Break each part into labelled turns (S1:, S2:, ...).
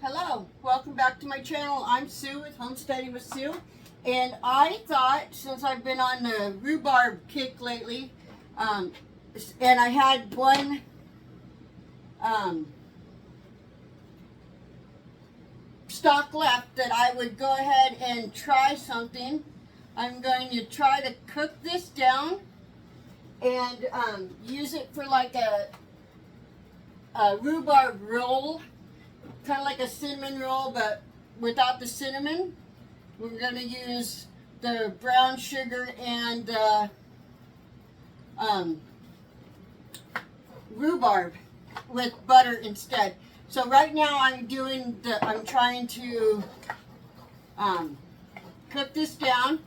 S1: Hello, welcome back to my channel. I'm Sue with Homesteading with Sue, and I thought, since I've been on the rhubarb kick lately, and I had one stock left, that I would go ahead and try something. I'm going to try to cook this down and use it for like a rhubarb roll, kind of like a cinnamon roll, but without the cinnamon. We're going to use the brown sugar and the rhubarb with butter instead. So right now I'm trying to cook this down,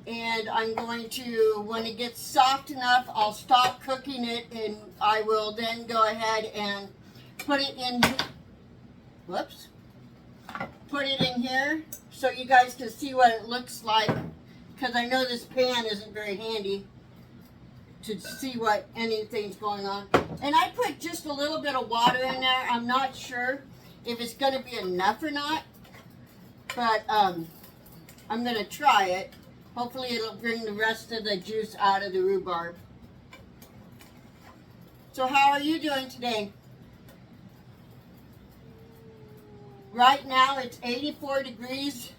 S1: and I'm going to, when it gets soft enough, I'll stop cooking it, and I will then go ahead and put it in, put it in here so you guys can see what it looks like, because I know this pan isn't very handy to see what anything's going on. And I put just a little bit of water in there. I'm not sure if it's going to be enough or not, but I'm going to try it. Hopefully it'll bring the rest of the juice out of the rhubarb. So how are you doing today? Right now it's 84 degrees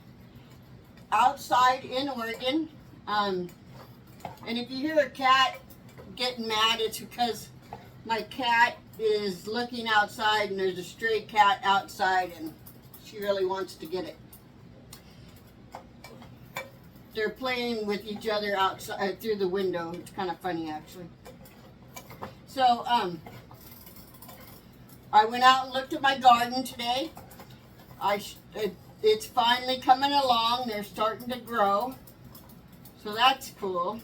S1: outside in Oregon. And if you hear a cat getting mad, it's because my cat is looking outside and there's a stray cat outside and she really wants to get it. They're playing with each other outside through the window. It's kind of funny, actually. So I went out and looked at my garden today. It's finally coming along. They're starting to grow, so that's cool.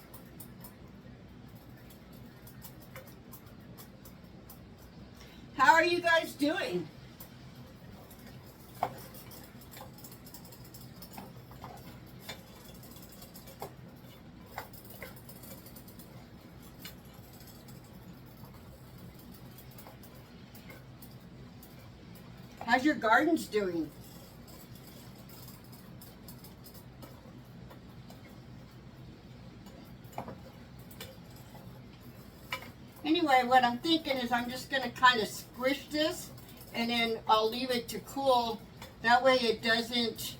S1: How are you guys doing? How's your gardens doing? Anyway, what I'm thinking is I'm just going to kind of squish this, and then I'll leave it to cool. That way it doesn't,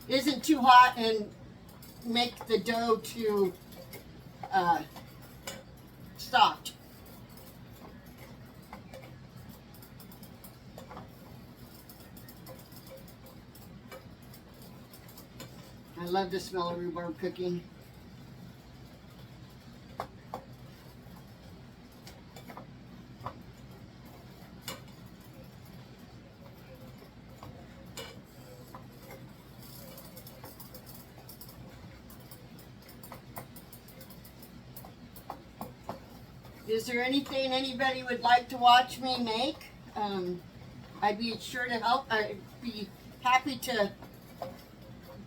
S1: isn't too hot and make the dough too soft. I love the smell of rhubarb cooking. Is there anything anybody would like to watch me make? I'd be sure to help. I'd be happy to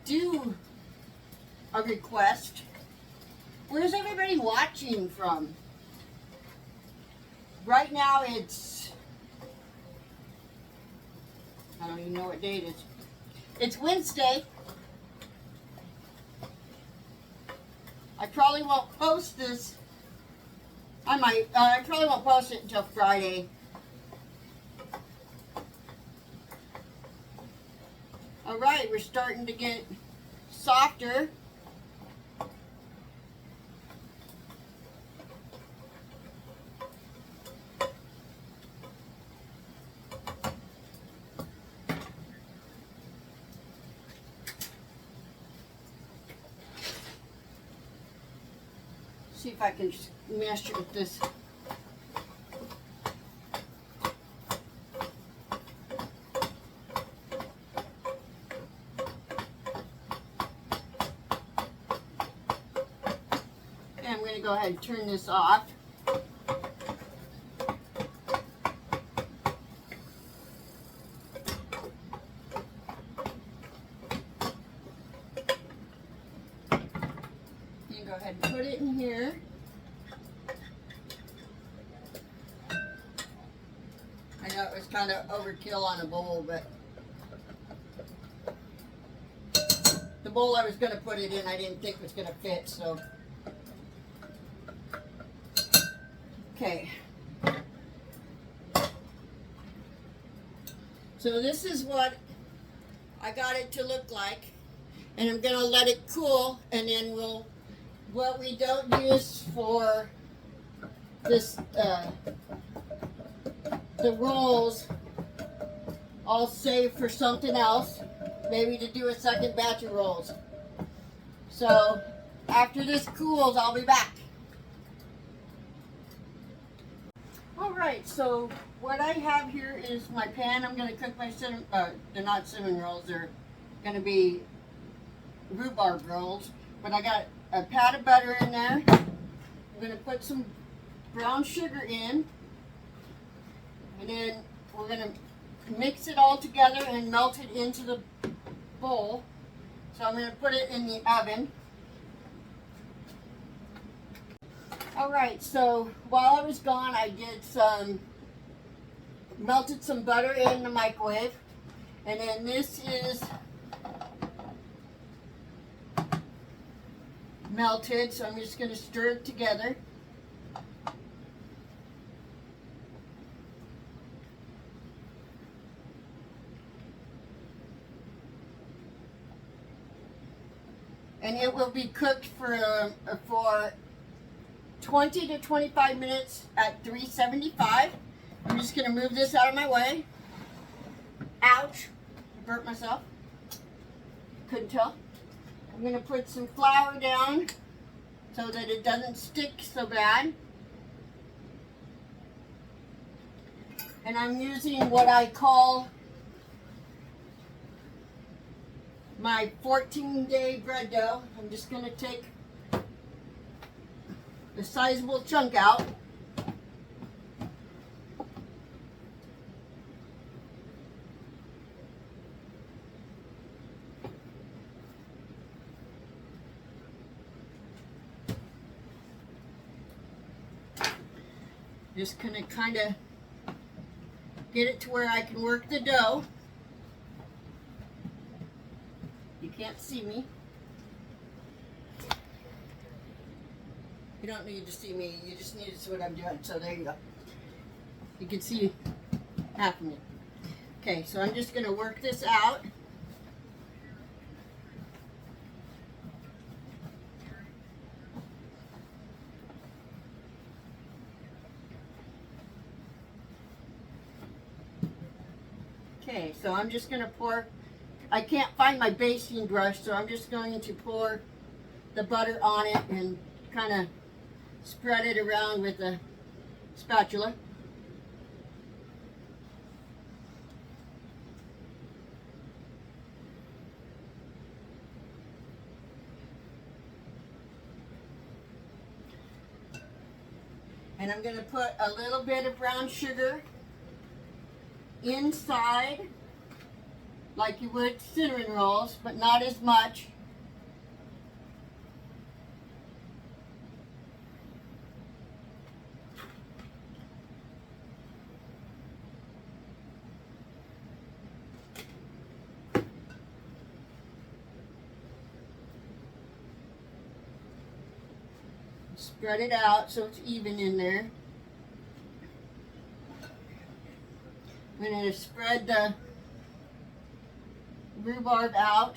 S1: do a request. Where's everybody watching from? Right now it's, I don't even know what day it is. It's Wednesday. I probably won't post this. I probably won't post it until Friday. All right, we're starting to get softer. See if I can mash it with this. And I'm going to go ahead and turn this off. And go ahead and put it in here. kind of overkill on a bowl, but the bowl I was going to put it in, I didn't think was going to fit, so. Okay. So this is what I got it to look like, and I'm going to let it cool, and then what we don't use for this, the rolls, I'll save for something else, maybe to do a second batch of rolls. So after this cools, I'll be back. All right, so what I have here is my pan. I'm going to cook my cinnamon, they're not cinnamon rolls, they're going to be rhubarb rolls. But I got a pat of butter in there. I'm going to put some brown sugar in, and then we're going to mix it all together and melt it into the bowl. So I'm going to put it in the oven. Alright, so while I was gone, I did melted some butter in the microwave. And then this is melted, so I'm just going to stir it together. And it will be cooked for 20 to 25 minutes at 375. I'm just going to move this out of my way. Ouch! I burnt myself. Couldn't tell. I'm going to put some flour down so that it doesn't stick so bad. And I'm using what I call my 14-day bread dough. I'm just going to take a sizable chunk out. Just gonna kind of get it to where I can work the dough. You can't see me. You don't need to see me, you just need to see what I'm doing. So there you go. You can see half of me. Okay, so I'm just going to work this out. Okay, so I'm just going to pour, I can't find my basting brush, so I'm just going to pour the butter on it and kind of spread it around with a spatula. And I'm going to put a little bit of brown sugar inside, like you would cinnamon rolls, but not as much. Spread it out so it's even in there. I'm going to spread the rhubarb out.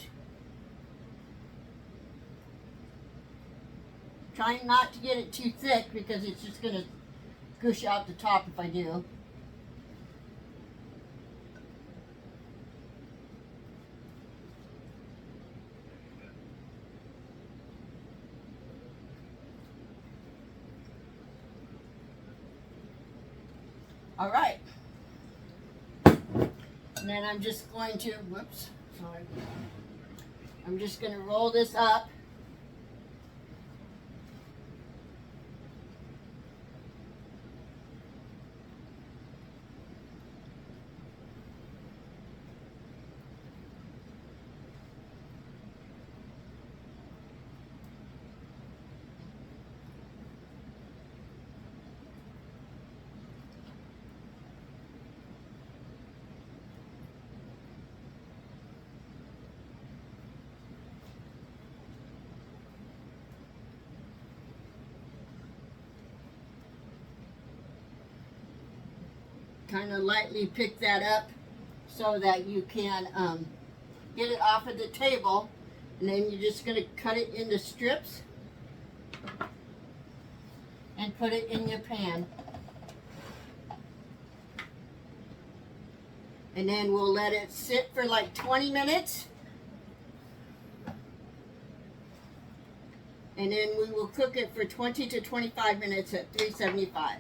S1: Trying not to get it too thick because it's just going to gush out the top if I do. All right. And then I'm just going to, whoops, sorry. I'm just going to roll this up. kind of lightly pick that up so that you can get it off of the table. And then you're just going to cut it into strips and put it in your pan. And then we'll let it sit for like 20 minutes. And then we will cook it for 20 to 25 minutes at 375.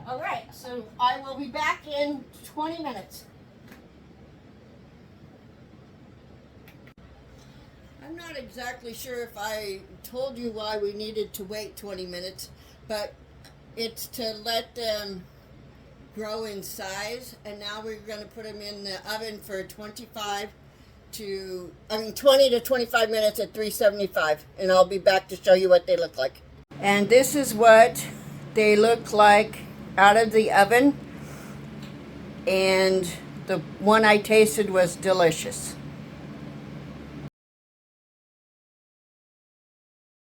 S1: All right, so I will be back in 20 minutes. I'm not exactly sure if I told you why we needed to wait 20 minutes, but it's to let them grow in size. And now we're going to put them in the oven for 20 to 25 minutes at 375. And I'll be back to show you what they look like. And this is what they look like out of the oven, and the one I tasted was delicious.